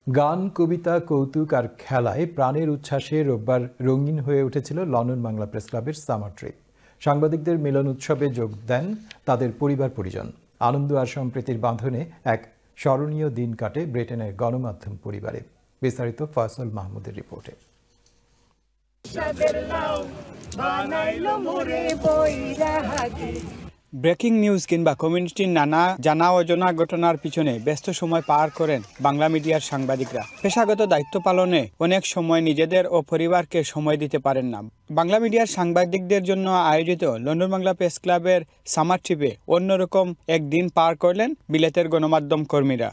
গান, কবিতা, কৌতুক আর খেলায় প্রাণের উচ্ছ্বাসে রোববার রঙিন হয়ে উঠেছিল লন্ডন বাংলা প্রেস ক্লাবের সামার ট্রিপ। সাংবাদিকদের মিলন উৎসবে যোগ দেন তাদের পরিবার-পরিজন। আনন্দ আর সম্প্রীতির বাঁধনে এক স্মরণীয় দিন কাটে ব্রিটেনের গণমাধ্যম পরিবারে। বিস্তারিত ফয়সল মাহমুদের রিপোর্টে। ব্রেকিং নিউজ কিংবা কমিউনিটির নানা জানা অজানা ঘটনার পিছনে ব্যস্ত সময় পার করেন বাংলা মিডিয়ার সাংবাদিকরা। পেশাগত দায়িত্ব পালনে অনেক সময় নিজেদের ও পরিবারকে সময় দিতে পারেন না। বাংলা মিডিয়ার সাংবাদিকদের জন্য আয়োজিত লন্ডন বাংলা প্রেস ক্লাবের সামার ট্রিপে অন্যরকম একদিন পার করলেন বিলেতের গণমাধ্যম কর্মীরা।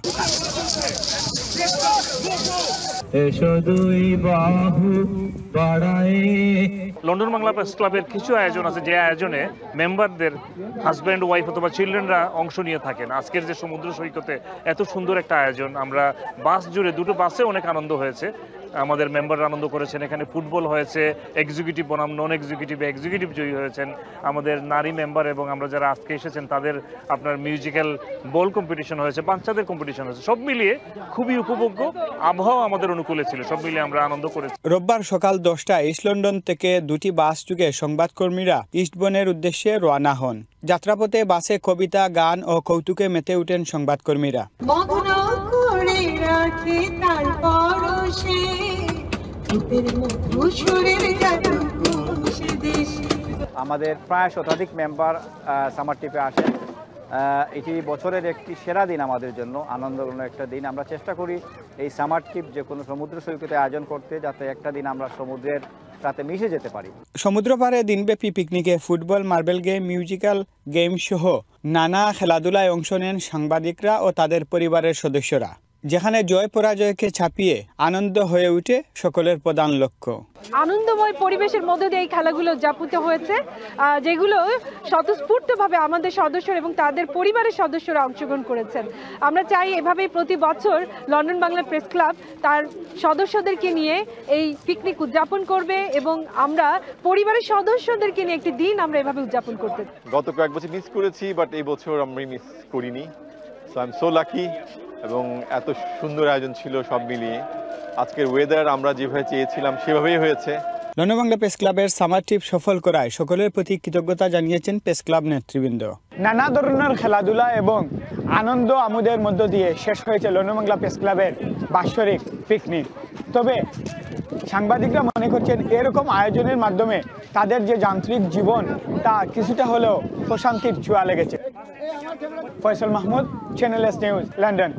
লন্ডন বাংলা প্রেস ক্লাবের কিছু আয়োজন আছে, যে আয়োজনে মেম্বারদের হাজব্যান্ড, ওয়াইফ অথবা চিলড্রেনরা অংশ নিয়ে থাকেন। আজকের যে সমুদ্র সৈকতে এত সুন্দর একটা আয়োজন, আমরা বাস জুড়ে দুটো বাসে অনেক আনন্দ হয়েছে। আমাদের মেম্বাররা আনন্দ করেছেন। এখানে ফুটবল হয়েছে, এক্সিকিউটিভ বনাম নন এক্সিকিউটিভ জয়ী হয়েছেন আমাদের নারী মেম্বার, এবং আমরা যারা আজকে এসেছেন তাদের আপনার মিউজিক্যাল বল কম্পিটিশন হয়েছে, বাচ্চাদের কম্পিটিশন হয়েছে। সব মিলিয়ে খুবই উপভোগ্য, আবহাওয়া আমাদের অনুকূলে ছিল। সব মিলিয়ে আমরা আনন্দ করেছি। রোববার সকাল 10টায় ইস্ট লন্ডন থেকে দুটি বাস যুগে সংবাদকর্মীরা ইস্টবনের উদ্দেশ্যে রওনা হন। যাত্রাপথে বাসে কবিতা, গান ও কৌতুকে মেতে উঠেন সংবাদকর্মীরা। আমাদের প্রায় শতাধিক মেম্বার সামার ট্রিপে আসেন। এটি বছরের একটি সেরা দিন আমাদের জন্য, আনন্দঘন একটা দিন। আমরা চেষ্টা করি এই সামার ট্রিপ যে কোনো সমুদ্র সৈকতে আয়োজন করতে, যাতে একটা দিন আমরা সমুদ্রের সাথে মিশে যেতে পারি। সমুদ্র পাড়ে দিনব্যাপী পিকনিকে football, marble game, musical game সহ নানা খেলাধুলায় অংশ নেন সাংবাদিকরা ও তাদের পরিবারের সদস্যরা, যেখানে জয় পরাজয়কে ছাপিয়ে আনন্দ হয়ে উঠে সকলের প্রধান লক্ষ্য। আনন্দময় পরিবেশের মধ্যে দিয়ে এই খেলাগুলো উদযাপিত হয়েছে, যেগুলো স্বতঃস্ফূর্তভাবে আমাদের সদস্যরা এবং তাদের পরিবারের সদস্যরা অংশগ্রহণ করেছেন। আমরা চাই এভাবেই প্রতি বছর লন্ডন বাংলা প্রেস ক্লাব তার সদস্যদেরকে নিয়ে এই পিকনিক উদযাপন করবে, এবং আমরা পরিবারের সদস্যদেরকে নিয়ে একটি দিন আমরা এভাবে উদযাপন করতে। গত কয়েক বছর মিস করেছি, বাট এই বছর আমি মিস করিনি। So I am so lucky. এবং এত সুন্দর আয়োজন ছিল সব মিলিয়ে। আজকের ওয়েদার আমরা যেভাবে চেয়েছিলাম সেভাবেই হয়েছে। লন্ডন বাংলা প্রেস ক্লাবের সামার ট্রিপ সফল করায় সকলের প্রতি কৃতজ্ঞতা জানিয়েছেন প্রেস ক্লাব নেতৃবৃন্দ। নানা ধরনের খেলাধুলা এবং আনন্দ আমোদের মধ্য দিয়ে শেষ হয়েছে লন্ডন বাংলা প্রেস ক্লাবের বাৎসরিক পিকনিক। তবে সাংবাদিকরা মনে করছেন এরকম আয়োজনের মাধ্যমে তাদের যে যান্ত্রিক জীবন তা কিছুটা হলেও প্রশান্তির ছোঁয়া লেগেছে। Faisal Mahmud, channel S news, London.